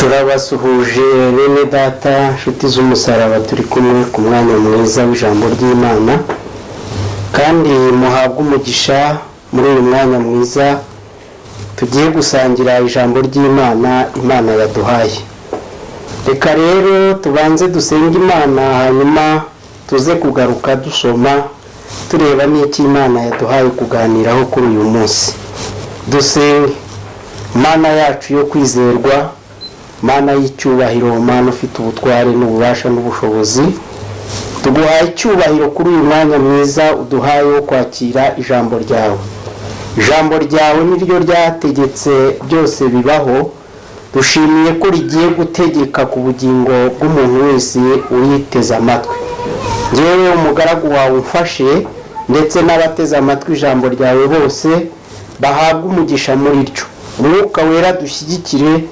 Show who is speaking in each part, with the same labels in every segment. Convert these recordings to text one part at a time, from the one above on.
Speaker 1: turabasuhuje bene data nshuti z'umusaraba turi kumwe ku mwanya mwiza w'ijambo ry'Imana kandi muhabwe umugisha muri uyu mwanya mwiza tugiye gusangira ijambo ry'Imana Imana yaduhaye. Reka rero tubanze dusenge Imana hanyuma tuze kugaruka dusoma tureba n'iki Imana yaduhaye kuganiraho kuri uyu munsi. Dusenge. Mana yacu yo kwizerwa, Mana y'icyubahiro, Mana ufite ubutware n'ububasha n'ubushobozi, tuguhaye icyubahiro kuri uyu mwanya mwiza uduhaye wo kwakira ijambo ryawe. Ijambo ryawe niryo ryategetse byose bibaho, dushimiye ko rigiye gutegeka ku bugingo bw'umuntu wese uyiteze amatwi. Njyewe umugaragu wawe umfashe ndetse n'abateze amatwi ijambo ryawe bose bahabwe umugisha muri ryo. Umwuka wera dushyigikire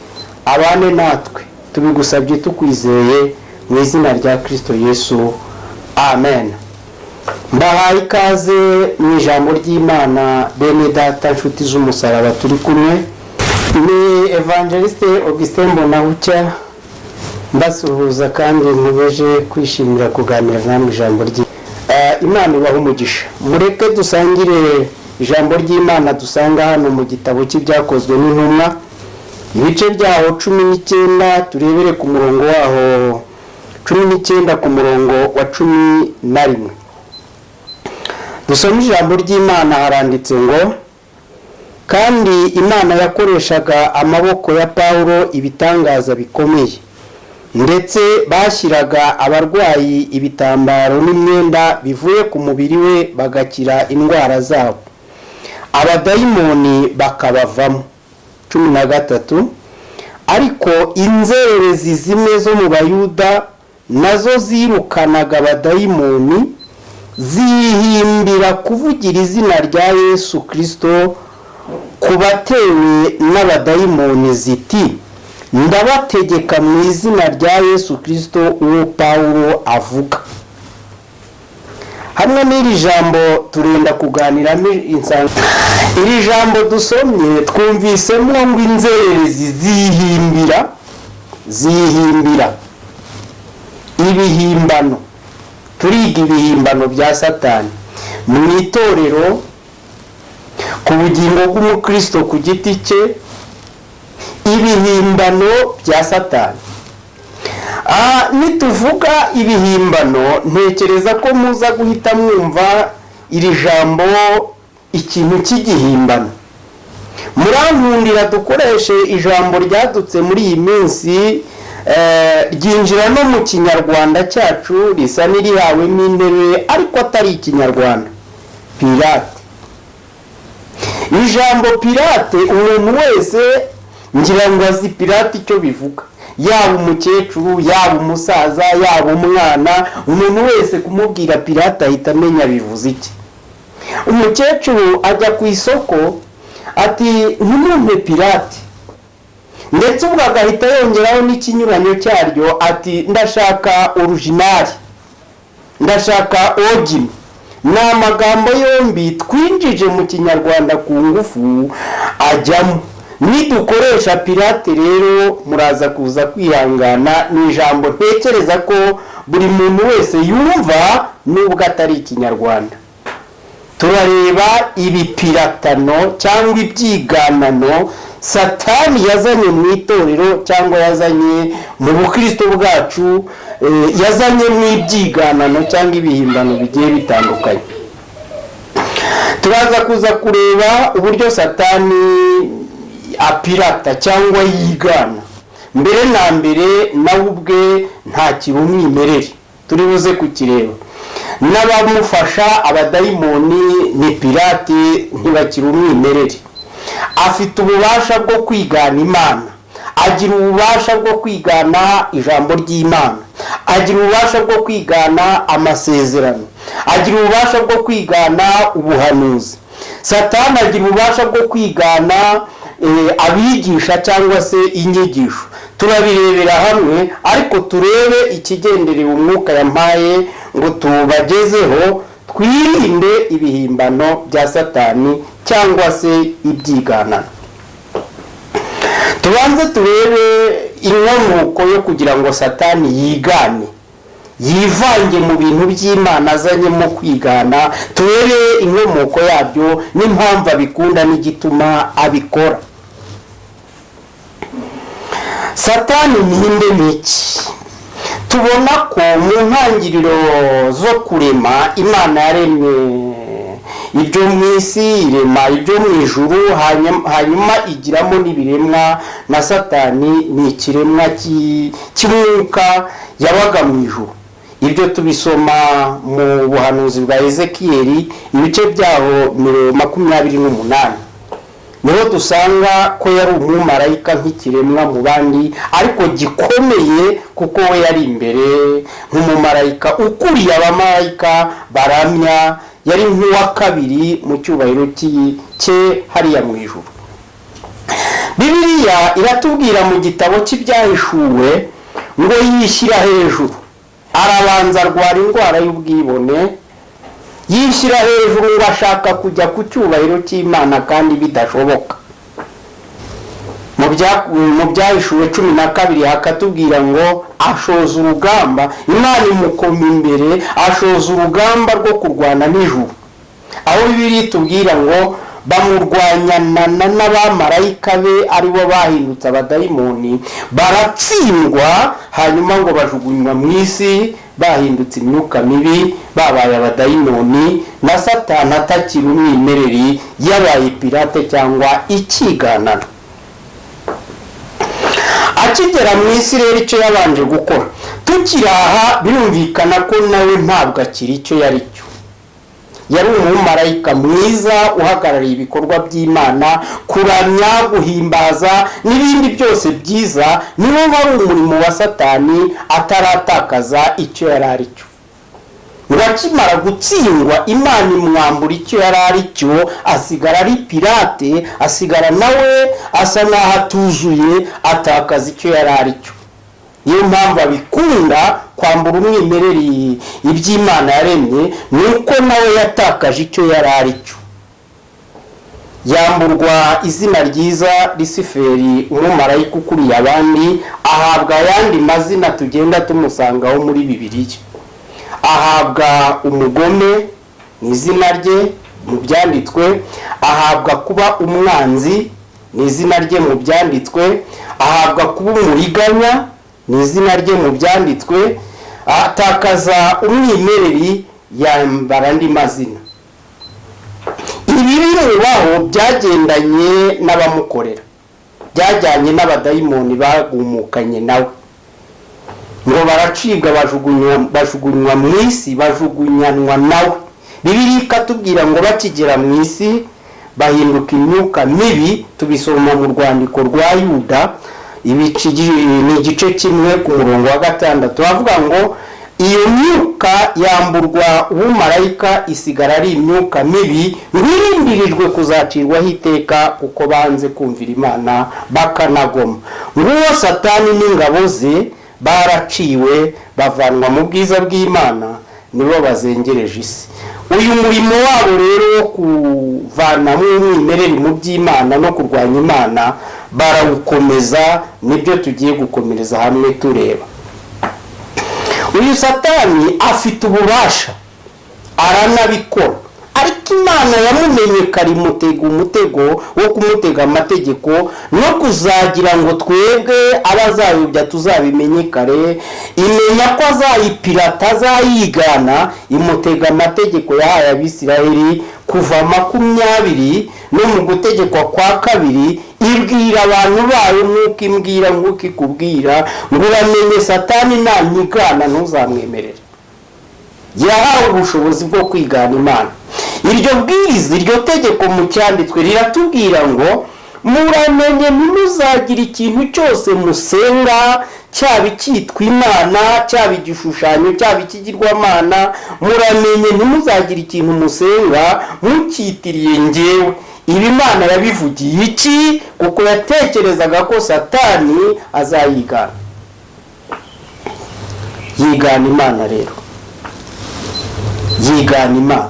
Speaker 1: abane natwe, tubigusabye tukwizeye mu izina rya Kristo Yesu, amen. Mbahaye ikaze mu ijambo ry'Imana bene data nshuti z'umusaraba turi kumwe. Ni Evangeliste Augustin Mbonabucya mbasuhuza kandi ntubeje kwishimira kuganira namwe ijambo Imana ibahe umugisha. Mureke dusangire ijambo ry'Imana dusanga hano mu gitabo cy'ibyakozwe n'intumwa, ibice byaho 19, turebere ku murongo waho 19 ku murongo wa 11. Dusoma ijambo ry'Imana, haranditse ngo: kandi Imana yakoreshaga amaboko ya Pawulo ibitangaza bikomeye, ndetse bashyiraga abarwayi ibitambaro n'imyenda bivuye ku mubiri we bagakira indwara zabo, abadayimoni bakabavamo. 13. Ariko inzererezi zimwe zo mu Bayuda nazo zirukanaga abadayimoni, zihimbira kuvugira izina rya Yesu Kristo ku batewe n'abadayimoni ziti: ndabategeka mu izina rya Yesu Kristo uwo Pawulo avuga. Hamwe n'iri jambo turenda kuganiramo iri jambo dusomye twumvisemo ngo inzererezi zihimbira ibihimbano. Turiga ibihimbano bya Satani mu itorero, ku bugingo bw'umukristo ku giti cye, ibihimbano bya Satani. Nituvuga ibihimbano ntekereza ko muza guhita mwumva iri jambo ikintu cy'igihimbano. Murankundira dukoreshe ijambo ryadutse muri iyi minsi, ryinjira no mu kinyarwanda cyacu, risa n'irihawemo intebe ariko atari ikinyarwanda: pirate. Ijambo pirate umuntu wese ngira ngo azi pirate icyo bivuga, yaba umukecuru, yaba umusaza, yaba umwana. Umuntu wese kumubwira pirate ahita amenya bivuze iki. Umukecuru ajya ku isoko ati ntumumpe pirate, ndetse ubwo agahita yongeraho n'ikinyuranyo cyaryo ati ndashaka original, ndashaka original. Ni amagambo yombi twinjije mu kinyarwanda ku ngufu ajyamo. Nidukoresha pirate rero muraza kuza kwihangana, ni ijambo ntekereza ko buri muntu wese yumva nubwo atari ikinyarwanda. Turareba ibipiratano cyangwa ibyiganano Satani yazanye mu itorero cyangwa yazanye mu bukristo bwacu, yazanye mu ibyiganano cyangwa ibihimbano bigiye bitandukanye. Turaza kuza kureba uburyo Satani apirata cyangwa yigana. Mbere na mbere nawe ubwe nta kirumwimerere, turi buze kukireba. N'abamufasha abadayimoni ni pirate, ntibakira umwimerere. Afite ububasha bwo kwigana Imana, agira ububasha bwo kwigana ijambo ry'Imana, agira ububasha bwo kwigana amasezerano, agira ububasha bwo kwigana ubuhanuzi. Satani agira ububasha bwo kwigana abigisha cyangwa se inyigisho. Turabirebera hamwe, ariko turebe ikigenderewe umwuka yampaye ngo tubagezeho, twirinde ibihimbano bya Satani cyangwa se ibyiganano. Tubanze turebe inkomoko yo kugira ngo Satani yigane, yivange mu bintu by'Imana azanyemo kwigana. Turebe inkomoko yabyo n'impamvu abikunda n'igituma abikora. Satani ninde n'iki? Tubona ko mu ntangiriro zo kurema Imana yaremye ibyo mu isi, irema ibyo mu ijuru, hanyuma igiramo n'ibiremwa, na Satani ni ikiremwa cy'umwuka yabaga mu ijuru. Ibyo tubisoma mu buhanuzi bwa Ezekiyeli ibice byaho 28. Niho dusanga ko yari umumarayika nk'ikiremwa mu bandi, ariko gikomeye kuko we yari imbere nk'umumarayika ukuriye abamarayika baramya, yari nk'uwa kabiri mu cyubahiro cye hariya mu ijuru. Bibiliya iratubwira mu gitabo cy'ibyahishuwe ngo yishyira hejuru, arabanza arwara indwara y'ubwibone, yishyira hejuru ngo ashaka kujya ku cyubahiro cy'Imana kandi bidashoboka. Mu byahishuwe 12 hakatubwira ngo ashoza urugamba, Imana imukoma imbere, ashoza urugamba rwo kurwana n'ijuru. Aho Bibiliya itubwira ngo bamurwanyana n'abamarayika be aribo bahindutse abadayimoni, baratsindwa, hanyuma ngo bajugunywa mu isi bahindutse imyuka mibi, babaye abadayimoni, na Satani atakiri umwimereri, yabaye pirate cyangwa ikiganano. Akigera mu isi rero icyo yabanje gukora, tukiraha birumvikana ko nawe ntabwo akiri icyo yari cyo. Yari umumarayika mwiza uhagarariye ibikorwa by'Imana, kuramya, guhimbaza n'ibindi byose byiza. Niwo wari umurimo wa Satani ataratakaza icyo yari ari cyo. Akimara gutsindwa, Imana imwambura icyo yari ari cyo, asigara ari pirate, asigara nawe asa n'aho atuzuye, atakaza icyo yari ari cyo. Niyo mpamvu abikunda kwambura umwimereri iby'Imana yaremye, nuko nawe yatakaje icyo yari ari cyo. Yamburwa izina ryiza Lisiferi, umumarayika ukuriye abandi, ahabwa ayandi mazina tugenda tumusangaho muri Bibiliya. Ahabwa umugome ni izina rye mu byanditswe, ahabwa kuba umwanzi ni izina rye mu byanditswe, ahabwa kuba umuriganya ni izina rye mu byanditswe, atakaza umwimereri, yambara andi mazina. Ibi birubaho byagendanye n'abamukorera, byajyanye n'abadayimoni bagumukanye nawe, ngo baracibwa bajugunywa mu isi, bajugunyanwa nawe. Bibiliya ikatubwira ngo bakigera mu isi bahinduka imyuka mibi. Tubisoma mu rwandiko rwa Yuda ni igice kimwe ku murongo wa 6. Bavuga ngo iyo myuka yamburwa ubumarayika, isigara ari imyuka mibi, ngirindirijwe kuzacirwaho iteka kuko banze kumvira Imana bakanagoma. Nguwo Satani n'ingabo ze baraciwe, bavanwa mu bwiza bw'Imana, nibo bazengereje isi. Uyu murimo wabo rero wo kuvana mu mwimereri mu by'Imana no kurwanya Imana barawukomeza, nibyo tugiye gukomereza hamwe tureba. Uyu Satani afite ububasha, aranabikora, ariko Imana yamumenye kari umutego wo kumutega amategeko no kuzagira ngo twebwe abazayobya tuzabimenye kare. Imenya ko azayipirata, azayigana, imutega amategeko yahaye Abisiraheli kuva 20 no mu gutegekwa kwa 2. Ibwira abantu bayo nk'uko imbwira, nk'uko ikubwira, ngo uramenye Satani nanyigana ntuzamwemerere. Yahawe ubushobozi bwo kwigana Imana. Iryo bwiriza, iryo tegeko mu cyanditswe riratubwira ngo muramenye ntimuzagira ikintu cyose musenga, cyaba icyitwa Imana, cyaba igishushanyo, cyaba ikigirwamana. Muramenye ntimuzagira ikintu musenga mucyitiriye njyewe. Ibi Imana yabivugiye iki? Kuko yatekerezaga ko Satani azayigana. Yigana Imana rero, yigana Imana.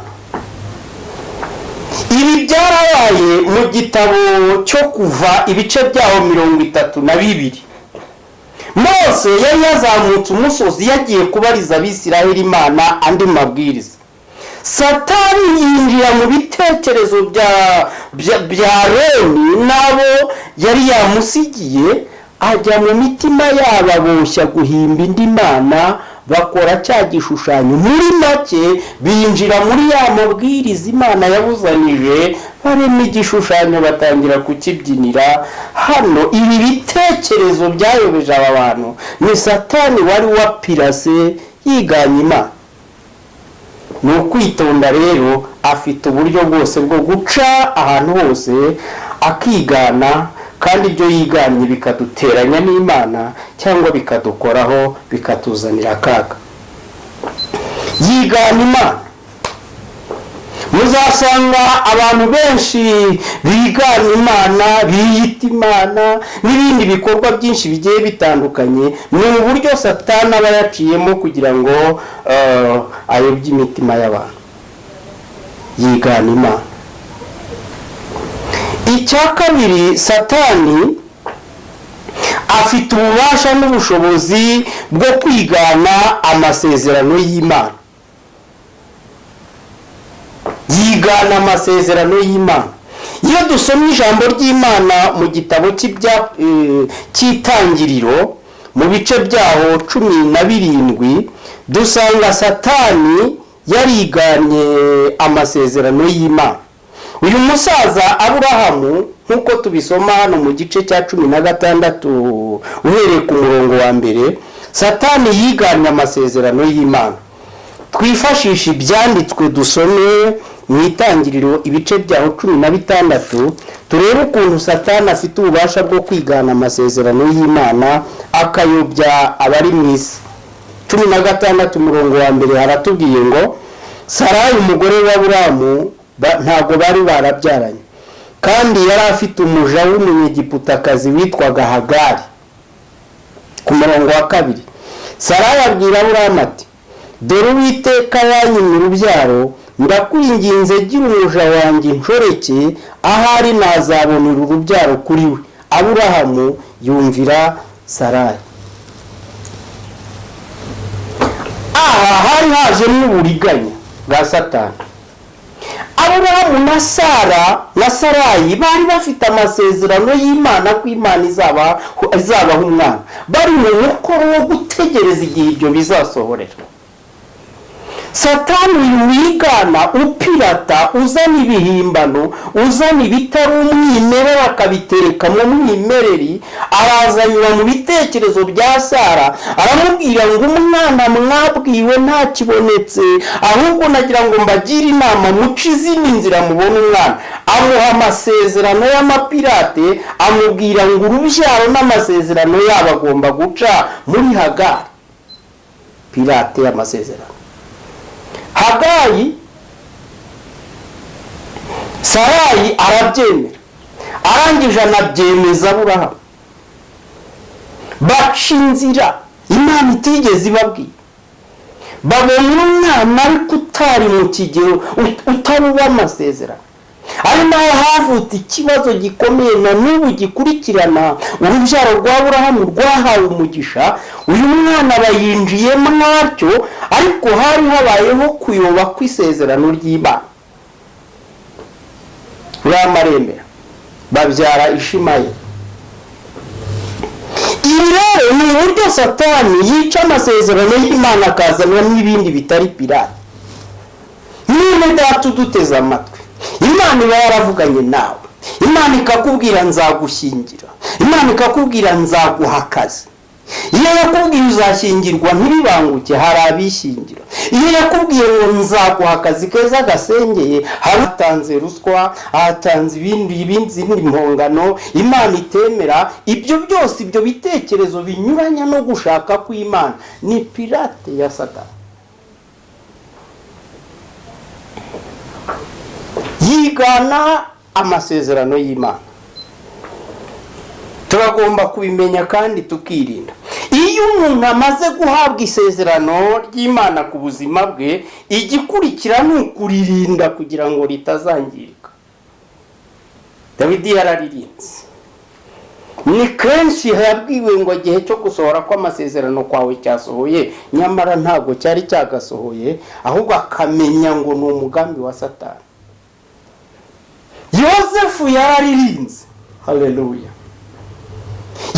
Speaker 1: Ibi byarabaye mu gitabo cyo Kuva ibice byaho 32. mose yari yazamutse umusozi yagiye kubariza abisiraheli Imana andi mabwiriza. Satani yinjira mu bitekerezo bya Aroni nabo yari yamusigiye, ajya mu mitima yabo aboshya guhimba indi mana, bakora cya gishushanyo. Muri make binjira muri ya mabwiriza Imana yabuzanije, barema igishushanyo batangira kukibyinira. Hano ibi bitekerezo byayobeje aba bantu, ni Satani wari wapirase yiganye Imana. Ni ukwitonda rero, afite uburyo bwose bwo guca ahantu hose akigana, kandi ibyo yiganye bikaduteranya n'Imana cyangwa bikadukoraho bikatuzanira akaga. Yigana Imana. Muzasanga abantu benshi bigana Imana, biyita Imana n'ibindi bikorwa byinshi bigiye bitandukanye. Ni uburyo Satani aba yaciyemo kugira ngo ayobye imitima y'abantu. Yigana Imana. Icya kabiri, Satani afite ububasha n'ubushobozi bwo kwigana amasezerano y'Imana. Yigana amasezerano y'Imana. Iyo dusomye ijambo ry'Imana mu gitabo cy'Itangiriro mu bice byaho 17, dusanga Satani yariganye amasezerano y'Imana. Uyu musaza Aburahamu, nkuko tubisoma hano mu gice cya 16 uhereye ku murongo wa mbere, Satani yiganye amasezerano y'Imana. Twifashisha ibyanditswe dusome mu Itangiriro ibice byaho 16, turebe ukuntu Satani afite ububasha bwo kwigana amasezerano y'Imana akayobya abari mu isi. 16 umurongo wa mbere haratubwiye ngo Sarayi umugore wa Aburahamu ntabwo bari barabyaranye, kandi yari afite umuja w'umunyegiputakazi witwaga Hagari. Ku murongo wa 2, Sarayi abwira Aburahamu ati, dore Uwiteka yanyimye urubyaro, ndakwinginze gira umuja wanjye inshoreke, ahari nazabonera urubyaro kuri we. Aburahamu yumvira Sarayi. Aha hari haje n'uburiganya bwa Satani. Aburahamu na Sarayi bari bafite amasezerano y'Imana ko Imana izabaha umwana. Bari mu mukoro wo gutegereza igihe ibyo bizasohorera. Satani wigana, upirata, uzana ibihimbano, uzana ibitari umwimerere akabitereka mu mwimereri, arazanyura mu bitekerezo bya Sara, aramubwira ngo umwana mwabwiwe nta kibonetse, ahubwo nagira ngo mbagire inama muce izindi nzira mubone umwana. Amuha amasezerano y'amapirate, amubwira ngo urubyaro n'amasezerano yabo agomba guca muri Hagari. Pirate y'amasezerano. Hagari, Sarayi arabyemera, arangije anabyemeza Aburahamu. Baca inzira Imana itigeze ibabwira. Babona umwana ariko utari mu kigero, utaruba amasezerano. Ari naho havutse ikibazo gikomeye na n'ubu gikurikirana urubyaro rwa Aburahamu rwahawe umugisha. Uyu mwana bayinjiyemo natyo, ariko hari habayeho kuyoba kw'isezerano ry'Imana. Uramarembera babyara Ishimayeli. Ibi rero ni uburyo Satani yica amasezerano y'Imana akazanwa n'ibindi bitari pirate. Niba datuduteze amatwi, Imana iba yaravuganye nawe. Imana ikakubwira nzagushyingira, Imana ikakubwira nzaguha akazi. Iyo yakubwiye uzashyingirwa ntibibanguke, hari abishyingira. Iyo yakubwiye ngo nzaguha akazi keza gasengeye, hatanze ruswa, hatanze ibindi mpongano Imana itemera. Ibyo byose, ibyo bitekerezo binyuranya no gushaka kw'Imana, ni pirate ya Satani. Yigana amasezerano y'Imana. Turagomba kubimenya kandi tukirinda. Iyo umuntu amaze guhabwa isezerano ry'Imana ku buzima bwe, igikurikira ni ukuririnda kugira ngo ritazangirika. Dawidi yararirinze. ni kenshi yabwiwe ngo igihe cyo gusohora kw'amasezerano kwawe cyasohoye, nyamara ntabwo cyari cyagasohoye, ahubwo akamenya ngo ni umugambi wa Satani. Yosefu yararirinze. Haleluya.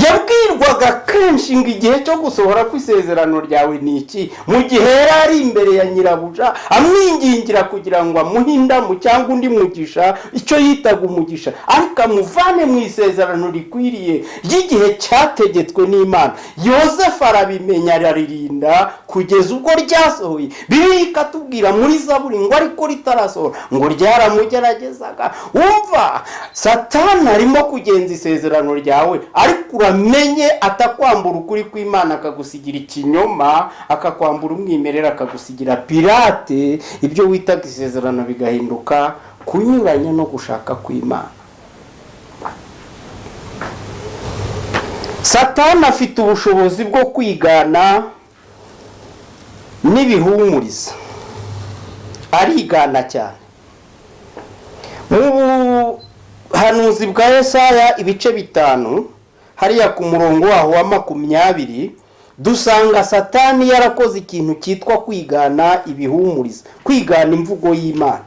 Speaker 1: Yabwirwaga kenshi ngo igihe cyo gusohora kw'isezerano ryawe ni iki, mu gihe yari imbere ya nyirabuja amwingingira kugira ngo amuhe indamu cyangwa undi mugisha, icyo yitaga umugisha, ariko amuvane mu isezerano rikwiriye ry'igihe cyategetswe n'Imana. Yosefu arabimenya, araririnda kugeza ubwo ryasohoye. Bibiliya ikatubwira muri Zaburi ngo ariko ritarasohora ngo ryaramugeragezaga. Umva, Satani arimo kugenza isezerano ryawe, ariko uramenye atakwambura ukuri kw'Imana akagusigira ikinyoma, akakwambura umwimerere akagusigira pirate, ibyo witaga isezerano bigahinduka kunyuranya no gushaka kw'Imana. Satani afite ubushobozi bwo kwigana n'ibihumuriza, arigana cyane. Mu buhanuzi bwa Yesaya ibice 5 hariya ku murongo waho wa 20 dusanga Satani yarakoze ikintu cyitwa kwigana ibihumuriza, kwigana imvugo y'Imana.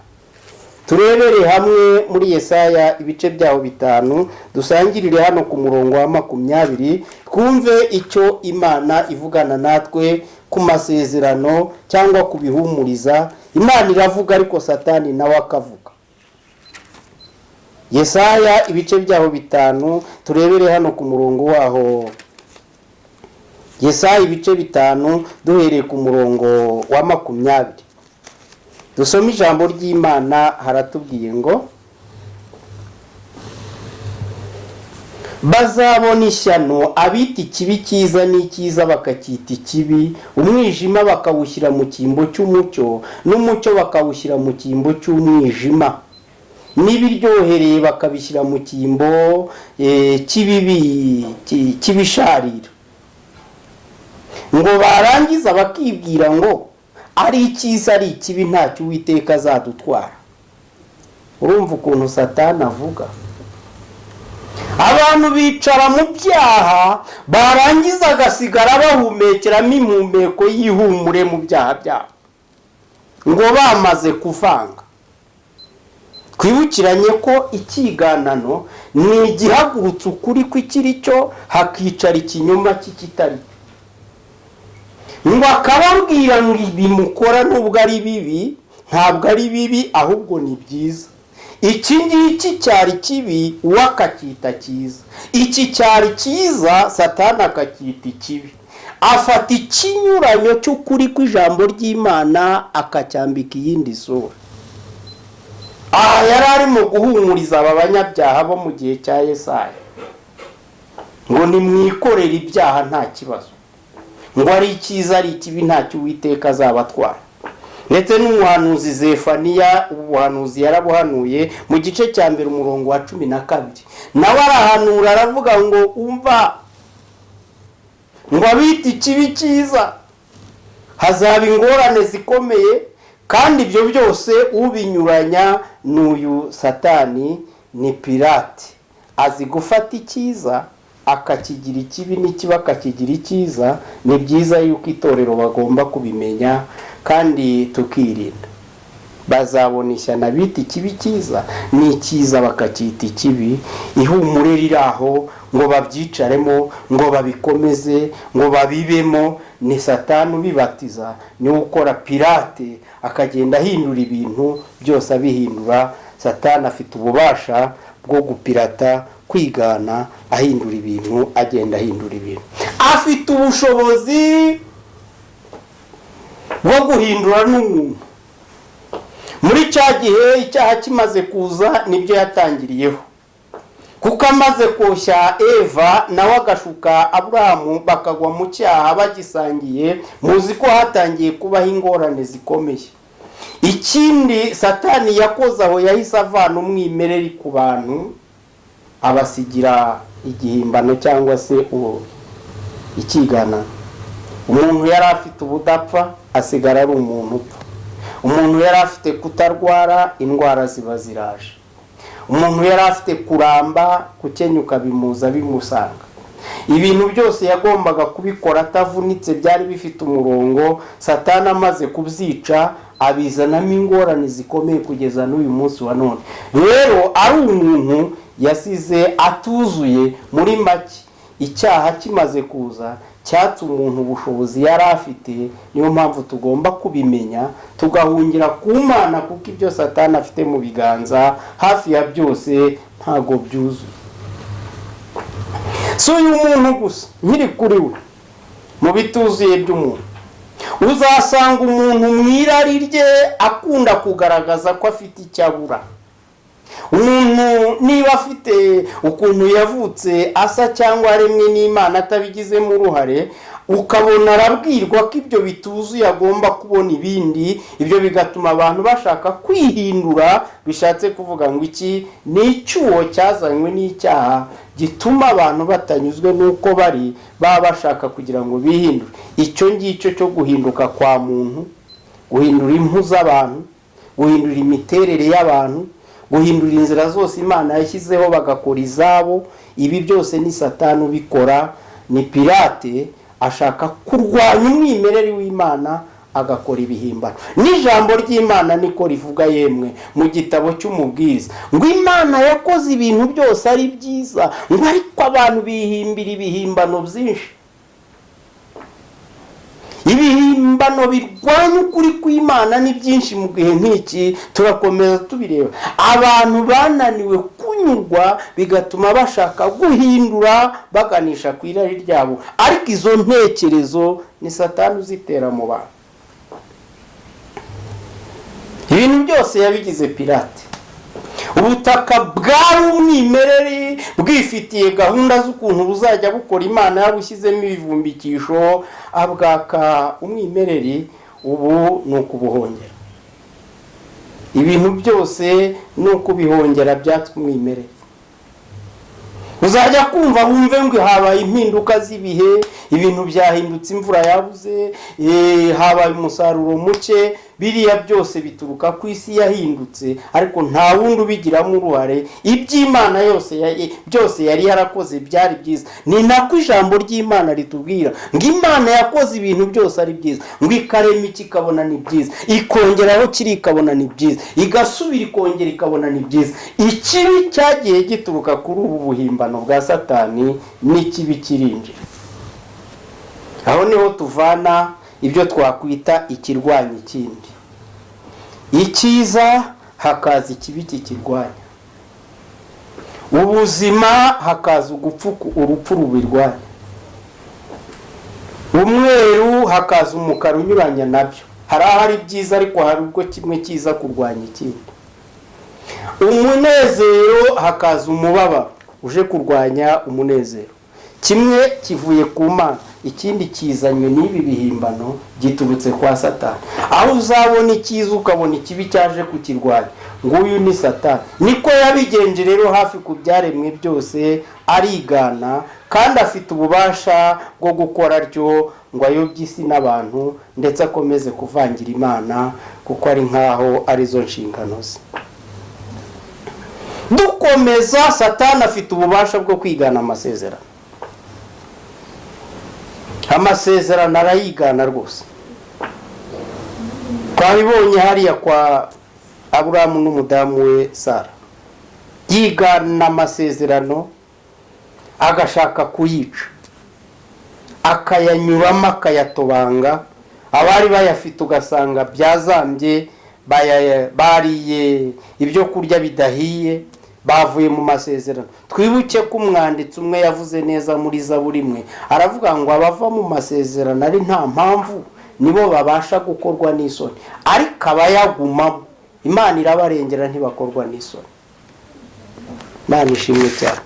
Speaker 1: Turebere hamwe muri Yesaya ibice byaho 5, dusangirire hano ku murongo wa 20, twumve icyo Imana ivugana natwe ku masezerano cyangwa ku bihumuriza. Imana iravuga ariko Satani nawe akavuga. Yesaya ibice byaho 5, turebere hano ku murongo waho. Yesaya ibice 5 duhereye ku murongo wa 20. Dusoma ijambo ry'Imana, haratubwiye ngo bazabona ishyano abita ikibi cyiza n'icyiza bakacyita ikibi, umwijima bakawushyira mu cyimbo cy'umucyo n'umucyo bakawushyira mu cyimbo cy'umwijima, n'ibiryohereye bakabishyira mu cyimbo cy'ibisharira, ngo barangiza bakibwira ngo ari icyiza ari ikibi ntacyo Uwiteka azadutwara. Urumva ukuntu Satani avuga. Abantu bicara mu byaha barangiza agasigara bahumekeramo impumeko y'ihumure mu byaha byabo, ngo bamaze kuvanga. Twibukiranye ko ikiganano ni igihagurutse ukuri kw'ikiri cyo hakicara ikinyoma cy'ikitari. Ngo akababwira ngo ibimukora nubwo ari bibi, ntabwo ari bibi ahubwo ni byiza. Iki ngiki cyari kibi wakacyita cyiza, iki cyari cyiza Satani akacyita ikibi. Afata ikinyuranyo cy'ukuri kw'ijambo ry'Imana akacyambika iyindi sura. Yari arimo guhumuriza aba banyabyaha bo mu gihe cya Yesaya ngo nimwikorere ibyaha nta kibazo, ngo ari icyiza ari ikibi ntacyo Uwiteka azabatwara. Ndetse n'umuhanuzi Zefaniya ubuhanuzi yarabuhanuye mu gice cya 1 umurongo wa 12, nawe arahanura aravuga ngo umva, ngo abita ikibi cyiza hazaba ingorane zikomeye, kandi ibyo byose ubinyuranya n'uyu Satani ni pirate, azi gufata icyiza akakigira ikibi n'ikibi akakigira icyiza. Ni byiza yuko itorero bagomba kubimenya kandi tukirinda. Bazabona ishyano bita ikibi cyiza n'icyiza bakacyita ikibi, ihumure riraho ngo babyicaremo, ngo babikomeze, ngo babibemo. Ni Satani ubibatiza, ni ukora pirate akagenda ahindura ibintu byose abihindura. Satani afite ububasha bwo gupirata, kwigana, ahindura ibintu, agenda ahindura ibintu. Afite ubushobozi bwo guhindura n'umuntu. Muri cya gihe icyaha kimaze kuza nibyo yatangiriyeho, kuko amaze koshya Eva nawe agashuka Aburahamu bakagwa mu cyaha bagisangiye, muzi ko hatangiye kubaho ingorane zikomeye. Ikindi Satani yakoze aho yahise avana umwimerere ku bantu, abasigira igihimbano cyangwa se ikigana. Umuntu yari afite ubudapfa asigara ari umuntu upfa. Umuntu yari afite kutarwara, indwara ziba ziraje. umuntu yari afite kuramba gukenyuka bimuza bimusanga. Ibintu byose yagombaga kubikora atavunitse byari bifite umurongo. Satani amaze kubyica abizanamo ingorane zikomeye kugeza n'uyu munsi wa none. Rero ari umuntu yasize atuzuye. Muri make icyaha kimaze kuza cyatse umuntu ubushobozi yari afite. Niyo mpamvu tugomba kubimenya tugahungira ku Mana, kuko ibyo Satani afite mu biganza hafi ya byose ntago byuzuye. Si uyu muntu gusa nkiri kuri we, mu bituzuye by'umuntu uzasanga umuntu mu irari rye akunda kugaragaza ko afite icyo abura. Umuntu niba afite ukuntu yavutse asa cyangwa aremwe n'Imana atabigizemo uruhare, ukabona arabwirwa ko ibyo bituzuye agomba kubona ibindi, ibyo bigatuma abantu bashaka kwihindura. Bishatse kuvuga ngo iki ni icyuho cyazanywe n'icyaha gituma abantu batanyuzwe n'uko bari, baba bashaka kugira ngo bihindure. Icyo ngicyo cyo guhinduka kwa muntu, guhindura impu z'abantu, guhindura imiterere y'abantu, guhindura inzira zose Imana yashyizeho bagakora izabo, ibi byose ni Satani ubikora. Ni Pilate ashaka kurwanya umwimerere w'Imana agakora ibihimbano. N'ijambo ry'Imana niko rivuga yemwe mu gitabo cy'Umubwiriza ngo Imana yakoze ibintu byose ari byiza, ngo ariko abantu bihimbira ibihimbano byinshi. Ibihimbano birwanya ukuri kw'Imana ni byinshi mu gihe nk'iki. Turakomeza tubireba, abantu bananiwe kunyurwa bigatuma bashaka guhindura baganisha ku irari ryabo, ariko izo ntekerezo ni Satani uzitera mu bantu. Ibintu byose yabigize Pilate. Ubutaka bwari umwimerere bwifitiye gahunda z'ukuntu buzajya bukora. Imana yabushyizemo ibivumbikisho abwaka umwimerere. Ubu ni ukubuhongera. Ibintu byose ni ukubihongera byatse umwimerere. Uzajya kumva wumve ngo habaye impinduka z'ibihe, ibintu byahindutse, imvura yabuze, habaye umusaruro muke. Biriya byose bituruka ku isi yahindutse, ariko nta wundi ubigiramo uruhare. Iby'Imana byose yari yarakoze byari byiza. Ni nako ijambo ry'Imana ritubwira ngo Imana yakoze ibintu byose ari byiza, ngo ikarema iki ikabona ni byiza, ikongeraho kiri ikabona ni byiza, igasubira ikongera ikabona ni byiza. Ikibi cyagiye gituruka kuri ubu buhimbano bwa Satani n'ikibi kirinjira. Aho niho tuvana ibyo twakwita ikirwanya ikindi. Icyiza hakaza ikibi kikirwanya, ubuzima hakaza urupfu rubirwanya, umweru hakaza umukara unyuranya nabyo. Hari ahari byiza ariko hari ubwo kimwe kiza kurwanya ikindi. Umunezero hakaza umubabaro uje kurwanya umunezero. Kimwe kivuye ku Mana, ikindi kizanywe n'ibi bihimbano giturutse kwa Satani. Aho uzabona icyiza ukabona ikibi cyaje kukirwanya, nguyu ni Satani. Niko yabigenje rero hafi ku byaremwe byose, arigana kandi afite ububasha bwo gukora ryo ngo ayobye isi n'abantu, ndetse akomeze kuvangira Imana, kuko ari nkaho arizo nshingano ze. Dukomeza, Satani afite ububasha bwo kwigana amasezerano. Amasezerano arayigana rwose. Twabibonye hariya kwa Aburahamu n'umudamu we Sara, yigana amasezerano agashaka kuyica, akayanyuramo akayatobanga. Abari bayafite ugasanga byazambye, bariye ibyo kurya bidahiye, bavuye mu masezerano. Twibuke ko umwanditsi umwe yavuze neza muri Zaburi imwe, aravuga ngo abava mu masezerano ari nta mpamvu nibo babasha gukorwa n'isoni, ariko abayagumamo Imana irabarengera ntibakorwa n'isoni. Imana ishimwe cyane.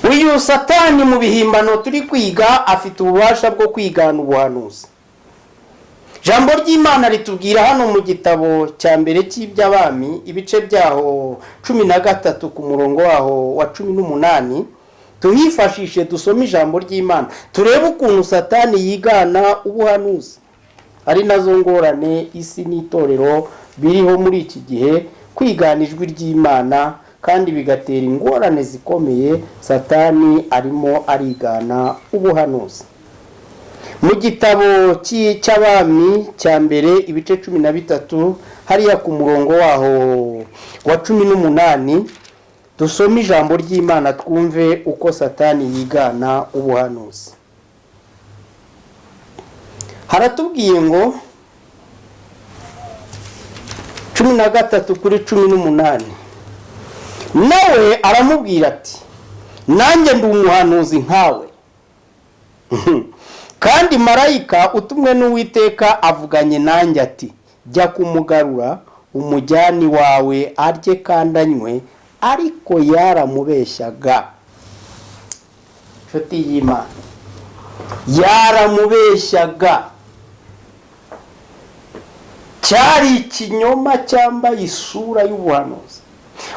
Speaker 1: Uyu Satani mu bihimbano turi kwiga afite ububasha bwo kwigana ubuhanuzi. Jambo ry'Imana ritubwira hano mu gitabo cya mbere cy'iby'Abami, ibice byaho 13 ku murongo waho wa 18. Tuhifashishe dusome ijambo ry'Imana turebe ukuntu Satani yigana ubuhanuzi. Ari nazo ngorane isi n'itorero biriho muri iki gihe, kwigana ijwi ry'Imana kandi bigatera ingorane zikomeye. Satani arimo arigana ubuhanuzi. Mu gitabo cy'Abami cya mbere ibice 13 hariya ku murongo waho wa 18 dusome ijambo ry'Imana twumve uko Satani yigana ubuhanuzi. Haratubwiye ngo 13:18 nawe aramubwira ati nanjye ndi umuhanuzi nkawe kandi marayika utumwe n'Uwiteka avuganye nanjye ati jya kumugarura umujyani wawe arye kandi anywe. Ariko yaramubeshyaga. Nshuti y'Imana, yaramubeshyaga. Cyari ikinyoma cyambaye isura y'ubuhanuzi.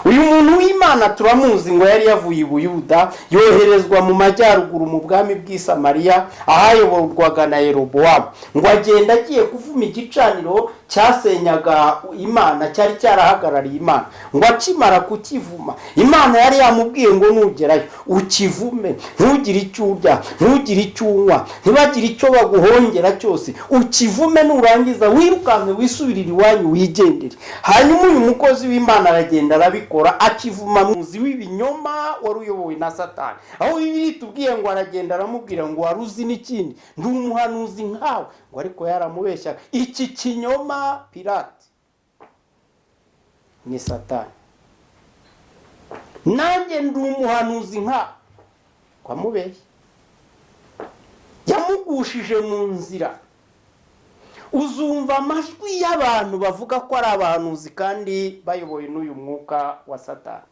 Speaker 1: Uyu muntu w'Imana turamuzi ngo yari yavuye i Buyuda yoherezwa mu majyaruguru mu bwami bw'i Samariya ahayoborwaga na Yerobowamu, ngo agenda agiye kuvuma igicaniro cyasenyaga Imana, cyari cyarahagarariye Imana. Ngo akimara kukivuma, Imana yari yamubwiye ngo nugerayo ukivume, ntugire icyo urya, ntugire icyo unywa, ntibagire icyo baguhongera cyose, ukivume nurangiza wirukanke wisubirire iwanyu wigendere. Hanyuma uyu mukozi w'Imana aragenda arabikora, akivuma muzi w'ibinyoma wari uyobowe na Satani. Aho Bibiliya tubwiye ngo aragenda aramubwira ngo waruzi n'ikindi, ndi umuhanuzi nkawe. Ngo ariko yaramubeshyaga. Iki kinyoma Pilate ni Satani. Nanjye ndi umuhanuzi nkawe. Kwamubeshya. Yamugushije mu nzira. Uzumva amajwi y'abantu bavuga ko ari abahanuzi kandi bayoboye n'uyu mwuka wa Satani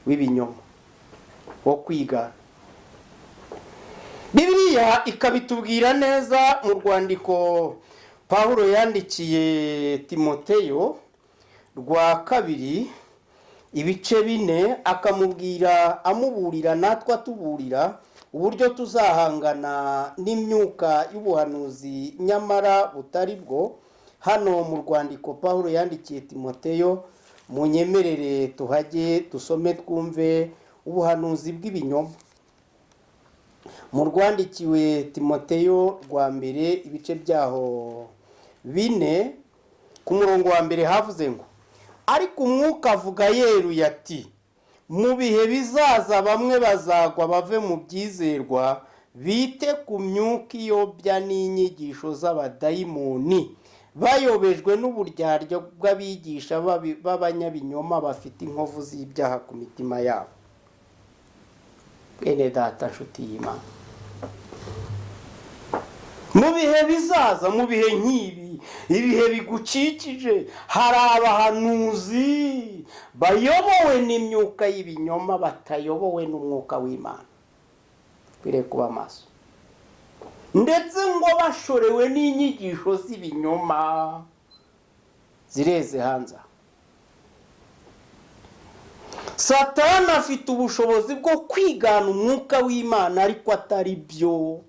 Speaker 1: w'ibinyoma wo kwigana. Bibiliya ikabitubwira neza mu rwandiko Pawulo yandikiye Timoteyo rwa 2 ibice 4, akamubwira amuburira natwe atuburira uburyo tuzahangana n'imyuka y'ubuhanuzi nyamara butari bwo. Hano mu rwandiko Pawulo yandikiye Timoteyo, munyemerere tuhajye dusome twumve ubuhanuzi bw'ibinyoma. Mu rwandikiwe Timoteyo rwa mbere ibice byaho 4 ku murongo wa mbere havuze ngo ariko umwuka avuga yeruye ati mu bihe bizaza bamwe bazagwa bave mu byizerwa bite ku myuka iyobya n'inyigisho z'abadayimoni, bayobejwe n'uburyarya bw'abigisha b'abanyabinyoma bafite inkovu z'ibyaha ku mitima yabo. Bene data, nshuti y'Imana, mu bihe bizaza, mu bihe nk'ibi, ibihe bigucikije, hari abahanuzi bayobowe n'imyuka y'ibinyoma, batayobowe n'umwuka w'Imana. Twire kuba maso. Ndetse ngo bashorewe n'inyigisho z'ibinyoma zireze hanze. Satani afite ubushobozi bwo kwigana umwuka w'Imana ariko atari byo.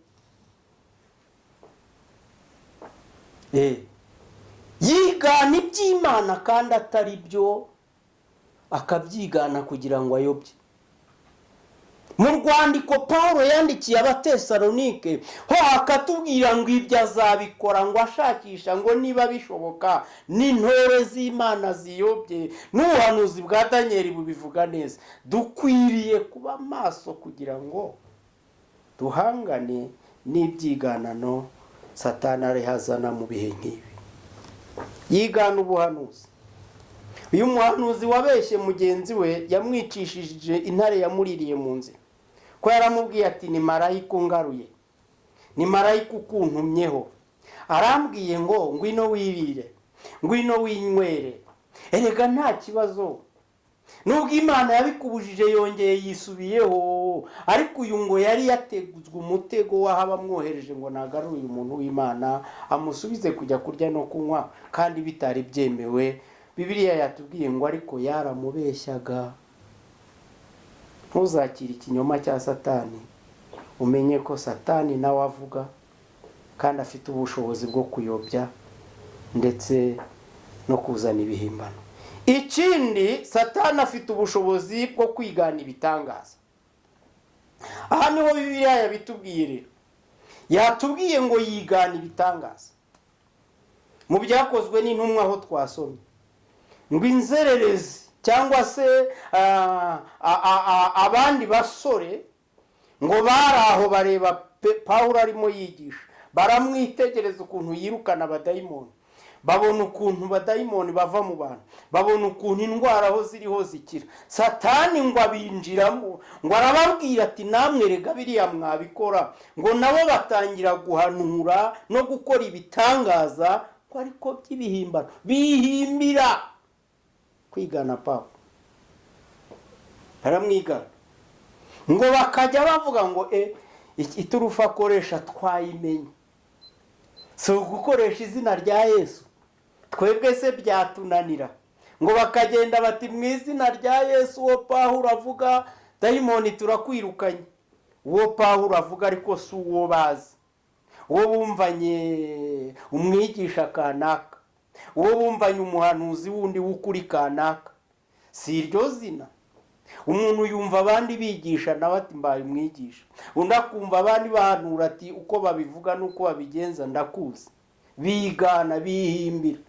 Speaker 1: Yigana iby'Imana kandi atari byo, akabyigana kugira ngo ayobye. Mu rwandiko Pawulo yandikiye Abatesalonike ho akatubwira ngo ibyo azabikora, ngo ashakisha ngo niba bishoboka n'intore z'Imana ziyobye. N'ubuhanuzi bwa Danieli bubivuga neza. Dukwiriye kuba maso kugira ngo duhangane n'ibyiganano Satani arihazana mu bihe nk'ibi. Yigana ubuhanuzi. Uyu muhanuzi wabeshye mugenzi we yamwicishije intare yamuririye mu nzira. Ko yaramubwiye ati ni marayika ungaruye, ni marayika ukuntumyeho, arambwiye ngo ngwino wirire, ngwino winywere. Erega nta kibazo, nubwo Imana yabikubujije yongeye yisubiyeho, ariko uyu ngo yari yateguzwe umutego w'ahaba mwohereje ngo nagarure uyu muntu w'Imana amusubize kujya kurya no kunywa kandi bitari byemewe. Bibiliya yatubwiye ngo ariko yaramubeshyaga. Ntuzakire ikinyoma cya Satani, umenye ko Satani nawe avuga kandi afite ubushobozi bwo kuyobya ndetse no kuzana ibihimbano. Ikindi, Satani afite ubushobozi bwo kwigana ibitangaza. Aha niho Bibiliya yabitubwiye rero. Yatubwiye ngo yigana ibitangaza. Mu byakozwe n'intumwa aho twasomye ngo inzererezi cyangwa se abandi basore ngo bari aho bareba Pawulo arimo yigisha, baramwitegereza ukuntu yirukana abadayimoni, babona ukuntu abadayimoni bava mu bantu, babona ukuntu indwara aho ziriho zikira. Satani ngo abinjiramo, ngo arababwira ati namwe rega biriya mwabikora, ngo nabo batangira guhanura no gukora ibitangaza ko ariko by'ibihimbano, bihimbira kwigana Pawulo. Baramwigana ngo bakajya bavuga ngo iturufu akoresha twayimenye, so gukoresha izina rya Yesu twebwe se byatunanira. Ngo bakagenda bati mu izina rya Yesu uwo Pawulo avuga dayimoni turakwirukanye. Uwo Pawulo avuga ariko si uwo bazi, uwo bumvanye umwigisha kanaka, uwo bumvanye umuhanuzi wundi w'ukuri kanaka, si iryo zina. Umuntu yumva abandi bigisha nawe ati mbaye umwigisha, undi akumva abandi bahanura ati uko babivuga nuko babigenza ndakuzi. Bigana, bihimbira.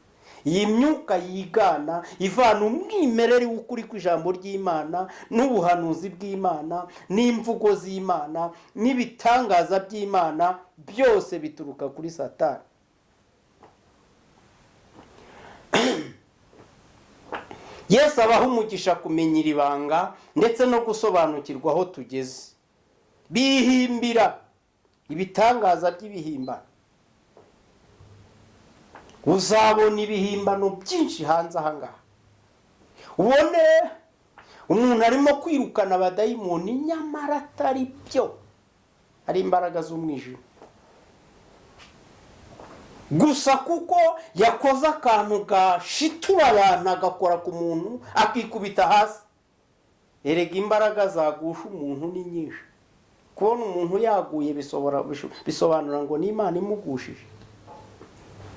Speaker 1: Iyi myuka yigana ivana umwimerere w'ukuri kw'ijambo ry'Imana n'ubuhanuzi bw'Imana n'imvugo z'Imana n'ibitangaza by'Imana, byose bituruka kuri Satani. Yesu abaha umugisha kumenya iri banga ndetse no gusobanukirwa aho tugeze. Bihimbira ibitangaza by'ibihimbano. Uzabona ibihimbano byinshi hanze aha ngaha. Ubone umuntu arimo kwirukana abadayimoni nyamara atari byo, ari imbaraga z'umwijima gusa, kuko yakoze akantu gashitura abantu agakora ku muntu akikubita hasi. Erega imbaraga zagusha umuntu ni nyinshi. Kubona umuntu yaguye bisobanura ngo ni Imana imugushije.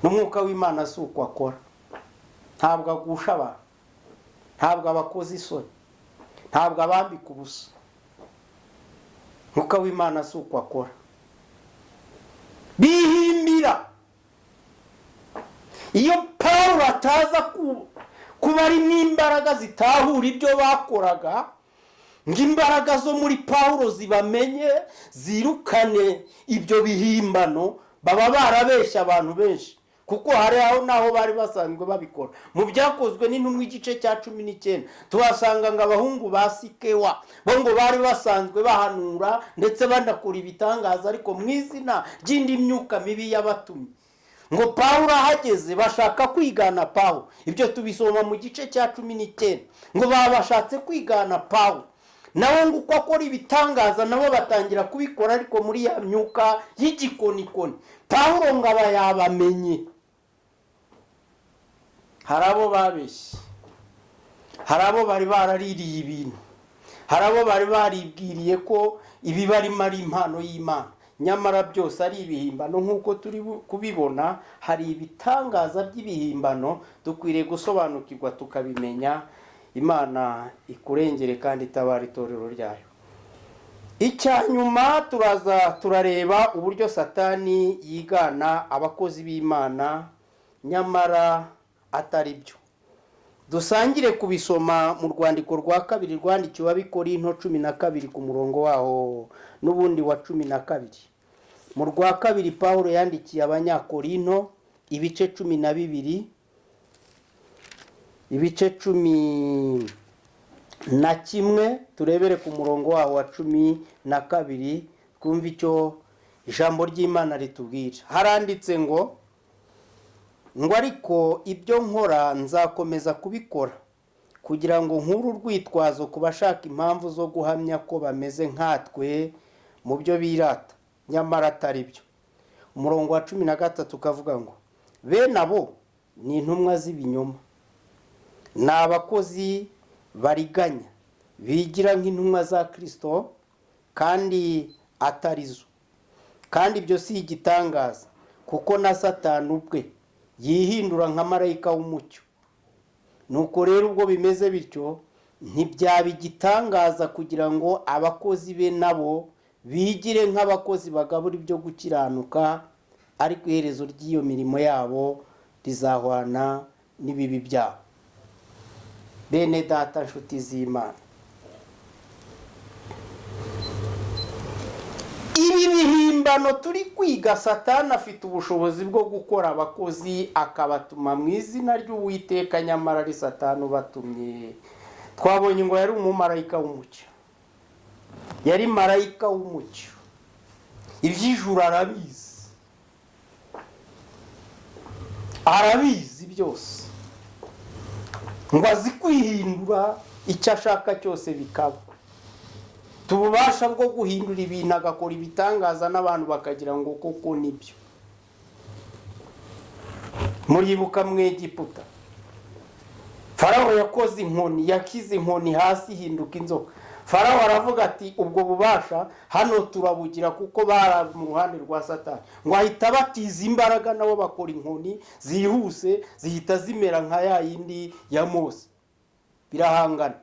Speaker 1: N'umwuka w'Imana si uko akora. Ntabwo agusha abantu, ntabwo abakoze isoni, ntabwo abambika ubusa. Umwuka w'Imana si uko akora. Bihimbira. Iyo Pawulo ataza kuba ari n'imbaraga zitahura ibyo bakoraga, ngo imbaraga zo muri Pawulo zibamenye zirukane ibyo bihimbano, baba barabeshya abantu benshi, kuko hari aho naho bari basanzwe babikora. Mu byakozwe n'intumwa igice cya 19 tuhasanga ngo abahungu ba Sikewa bo ngo bari basanzwe bahanura ndetse banakora ibitangaza, ariko mu izina ry'indi myuka mibi yabatumye. Ngo Pawulo ahageze bashaka kwigana Pawulo. Ibyo tubisoma mu gice cya 19. Ngo babashatse kwigana Pawulo, nawe ngo uko akora ibitangaza nabo batangira kubikora, ariko muri ya myuka y'igikonikoni. Pawulo ngo aba yabamenye. Hari abo babeshye, hari abo bari baraririye ibintu, hari abo bari baribwiriye ko ibi barimo ari impano y'Imana, nyamara byose ari ibihimbano. Nk'uko turi kubibona, hari ibitangaza by'ibihimbano dukwiriye gusobanukirwa tukabimenya. Imana ikurengere kandi itabara itorero ryayo. Icyanyuma turareba uburyo Satani yigana abakozi b'Imana nyamara atari byo. Dusangire kubisoma mu rwandiko rwa kabiri rwandikiwe Abikorinto 12 ku murongo waho n'ubundi wa 12. Mu rwa kabiri Pawulo yandikiye Abanyakorinto ibice 12, ibice 11, turebere ku murongo waho wa 12 twumva icyo ijambo ry'Imana ritubwira. Haranditse ngo ariko ibyo nkora nzakomeza kubikora kugira ngo nkuru urwitwazo ku bashaka impamvu zo guhamya ko bameze nkatwe mu byo birata, nyamara atari byo. Umurongo wa 13 kavuga ngo bene abo ni intumwa z'ibinyoma, ni abakozi bariganya, bigira nk'intumwa za Kristo kandi atari zo. Kandi ibyo si igitangaza, kuko na Satani ubwe yihindura nka marayika w'umucyo. nuko rero ubwo bimeze bityo ntibyaba igitangaza kugira ngo abakozi be nabo bigire nk'abakozi bagabura ibyo gukiranuka, ariko iherezo ry'iyo mirimo yabo rizahwana n'ibibi byabo. Bene data, nshuti z'Imana, ibi bihimbano turi kwiga, Satani afite ubushobozi bwo gukora abakozi akabatuma mu izina ry'Uwiteka, nyamara ari Satani ubatumye. Twabonye ngo yari umumarayika w'umucyo, yari marayika w'umucyo, iby'ijuru arabizi byose, ngo azi kwihindura icyo ashaka cyose bikaba. Tububasha bwo guhindura ibintu agakora ibitangaza n'abantu bakagira ngo koko nibyo. Muribuka mu Egiputa, Farawo yakoze inkoni, yakize inkoni hasi ihinduka inzoka. Farawo aravuga ati ubwo bubasha hano turabugira kuko bara mu ruhande rwa Satani. Ngo ahita batiza imbaraga nabo bakora inkoni zihuse, zihita zimera nka ya yindi ya Mose, birahangana.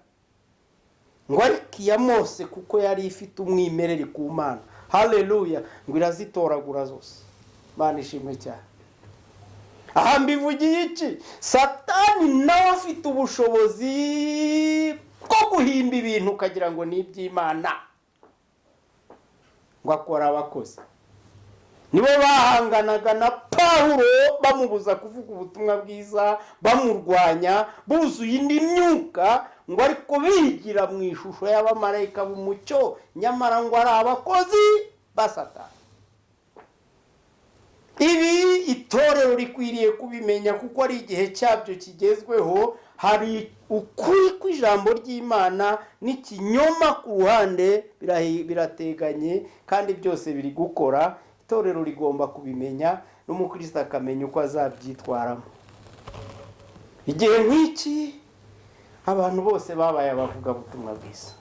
Speaker 1: Ngo ariko iya Mose kuko yari ifite umwimerere ku Mana, haleluya, ngo irazitoragura zose. Mana ishimwe cyane. Aha mbivugiye iki? Satani nawe afite ubushobozi bwo guhimba ibintu ukagira ngo ni iby'Imana, ngo akora abakozi. Nibo bahanganaga na Pawulo bamubuza kuvuga ubutumwa bwiza, bamurwanya, buzuye indi myuka, ngo ariko bigira mu ishusho y'abamarayika b'umucyo, nyamara ngo ari abakozi ba Satani. Ibi itorero rikwiriye kubimenya kuko ari igihe cyabyo kigezweho. Hari ukuri kw'ijambo ry'Imana n'ikinyoma ku ruhande, birateganye kandi byose biri gukora. Itorero rigomba kubimenya, n'umukristo akamenya uko azabyitwaramo. Igihe nk'iki abantu bose babaye abavuga butumwa bwiza,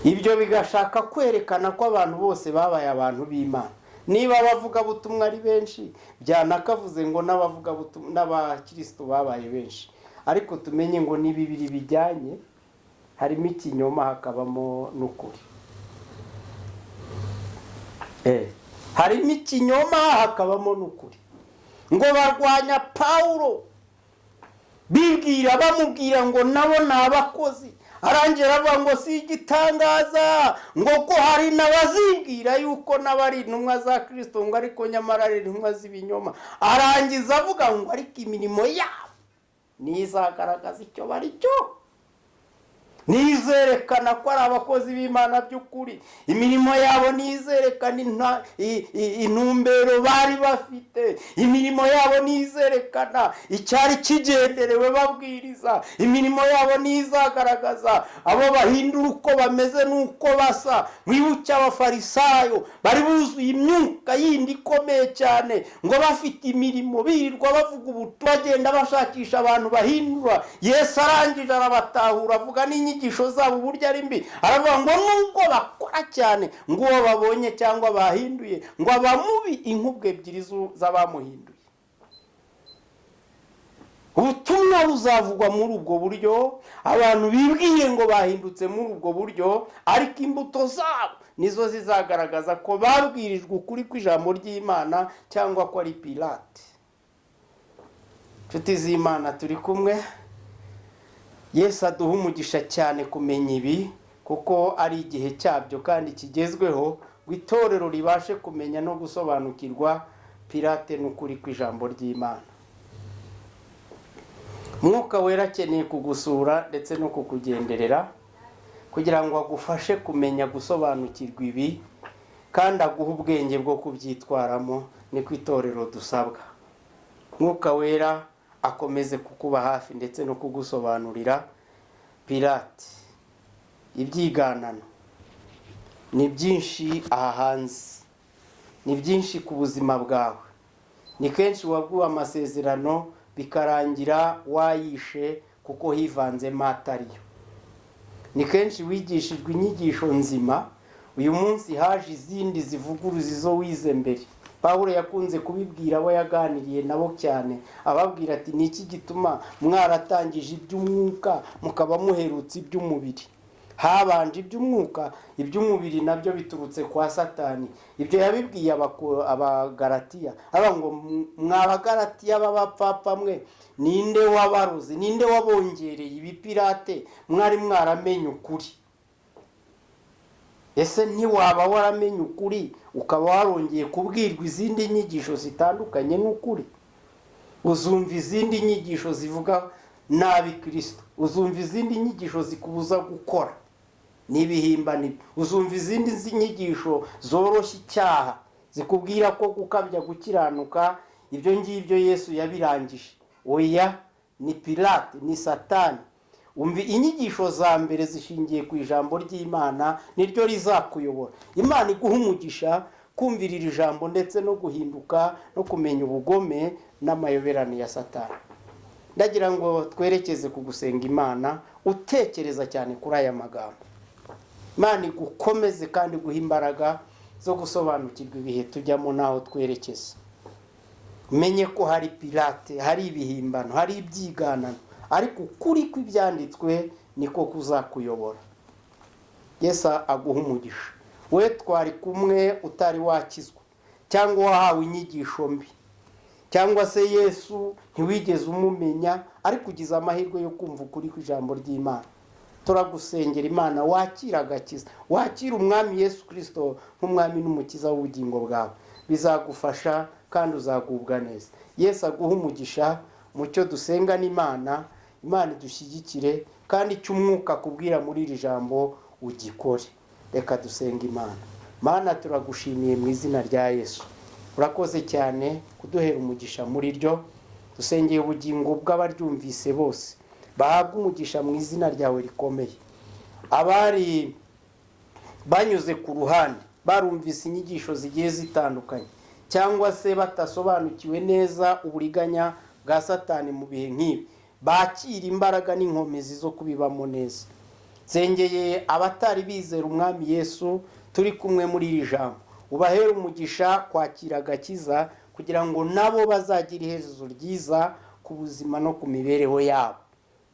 Speaker 1: ibyo bigashaka kwerekana ko abantu bose babaye abantu b'Imana. Niba abavuga butumwa ari benshi, byanakavuze ngo n'abavuga butumwa n'abakristo babaye benshi, ariko tumenye ngo ni bibiri bijyanye, harimo ikinyoma hakabamo n'ukuri. Harimo ikinyoma hakabamo n'ukuri. Ngo barwanya Pawulo bamubwira ngo nabo ni abakozi, arangira avuga ngo si igitangaza ngo ko hari n'abazibwira yuko n'abari intumwa za Kristo, ngo ariko nyamara ari intumwa z'ibinyoma. Arangiza avuga ngo ariko imirimo yabo nizagaragaza icyo bari cyo, nizerekana ko ari abakozi b'Imana by'ukuri. Imirimo yabo nizerekana intumbero bari bafite. Imirimo yabo nizerekana icyari kigenderewe babwiriza. Imirimo yabo nizagaragaza abo bahindura uko bameze n'uko basa. Mwibuke abafarisayo bari buzuye imyuka yindi ikomeye cyane, ngo bafite imirimo birirwa bavuga ubutumwa, bagenda bashakisha abantu bahindura. Yesu arangije arabatahura, avuga inyigisho zabo uburyo ari mbi. Aravuga ngo nubwo bakora cyane, ngo uwo babonye cyangwa bahinduye, ngo abamubi inkubwe ebyiri z'abamuhinduye. Ubutumwa buzavugwa muri ubwo buryo, abantu bibwiye ngo bahindutse muri ubwo buryo, ariko imbuto zabo nizo zizagaragaza ko babwirijwe ukuri kw'ijambo ry'Imana cyangwa ko ari Pilate. Nshuti z'Imana, turi kumwe. Yesu aduha umugisha cyane kumenya ibi, kuko ari igihe cyabyo kandi kigezweho, ngo itorero ribashe kumenya no gusobanukirwa Pilate n'ukuri kw'ijambo ry'Imana. Mwuka Wera akeneye kugusura ndetse no kukugenderera kugira ngo agufashe kumenya gusobanukirwa ibi, kandi aguhe ubwenge bwo kubyitwaramo. Niko itorero dusabwa. Mwuka Wera akomeze kukuba hafi ndetse no kugusobanurira. Pilate, ibyiganano ni byinshi aha hanze, ni byinshi ku buzima bwawe. Ni kenshi wabwiwe amasezerano bikarangira wayishe kuko hivanzemo atariyo. Ni kenshi wigishijwe inyigisho nzima, uyu munsi haje izindi zivuguruza izo wize mbere. Pawulo yakunze kubibwira abo yaganiriye nabo cyane, ababwira ati ni iki gituma mwaratangije iby'umwuka mukaba muherutse iby'umubiri? Habanje iby'umwuka, iby'umubiri nabyo biturutse kwa Satani. Ibyo yabibwiye abagalatiya, aba ngo mwabagalatiya b'abapfapfa mwe, ninde wabaroze, ninde wabongereye ibipirate mwari mwaramenye ukuri? Ese ntiwaba waramenye ukuri ukaba warongeye kubwirwa izindi nyigisho zitandukanye n'ukuri? Uzumva izindi nyigisho zivuga nabi Kristo, uzumva izindi nyigisho zikubuza gukora n'ibihimbano, uzumva izindi nyigisho zoroshya icyaha, zikubwira ko gukabya gukiranuka ibyo ngibyo Yesu yabirangije. Oya, ni Pilate, ni Satani. Umva inyigisho za mbere zishingiye ku ijambo ry'Imana, niryo rizakuyobora. Imana iguha umugisha kumvira iri jambo ndetse no guhinduka no kumenya ubugome n'amayoberane ya Satani. Ndagira ngo twerekeze ku gusenga Imana, utekereza cyane kuri aya magambo. Imana igukomeze kandi guha imbaraga zo gusobanukirwa ibihe tujyamo naho twerekeza. Menye ko hari Pilate, hari ibihimbano, hari ibyiganano, ariko ukuri kw'ibyanditswe niko kuzakuyobora. Yesu aguha umugisha. We twari kumwe utari wakizwa, cyangwa wahawe inyigisho mbi, cyangwa se Yesu ntiwigeze umumenya, ariko ugize amahirwe yo kumva ukuri kw'ijambo ry'Imana. Turagusengera Imana wakira agakiza, wakira umwami Yesu Kristo nk'umwami n'umukiza w'ubugingo bwawe. Bizagufasha kandi uzagubwa neza. Yesu aguha umugisha mu cyo dusenga n'Imana. Imana idushyigikire kandi cy'umwuka kubwira muri iri jambo ugikore. Reka dusenga Imana. Mana, turagushimiye mu izina rya Yesu. Urakoze cyane kuduhera umugisha muri ryo. Dusengeye ubugingo bw'abaryumvise bose, bahabwa umugisha mu izina ryawe rikomeye. Abari banyuze ku ruhande, barumvise inyigisho zigiye zitandukanye, cyangwa se batasobanukiwe neza uburiganya bwa Satani mu bihe nk'ibi, bakira imbaraga n'inkomezi zo kubibamo neza. Nsengeye abatari bizera umwami Yesu turi kumwe muri iri jambo, ubahere umugisha kwakira agakiza, kugira ngo nabo bazagira iherezo ryiza ku buzima no ku mibereho yabo.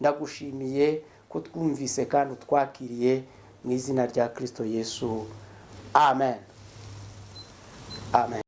Speaker 1: Ndagushimiye ko twumvise kandi utwakiriye mu izina rya Kristo Yesu. Amen. Amen.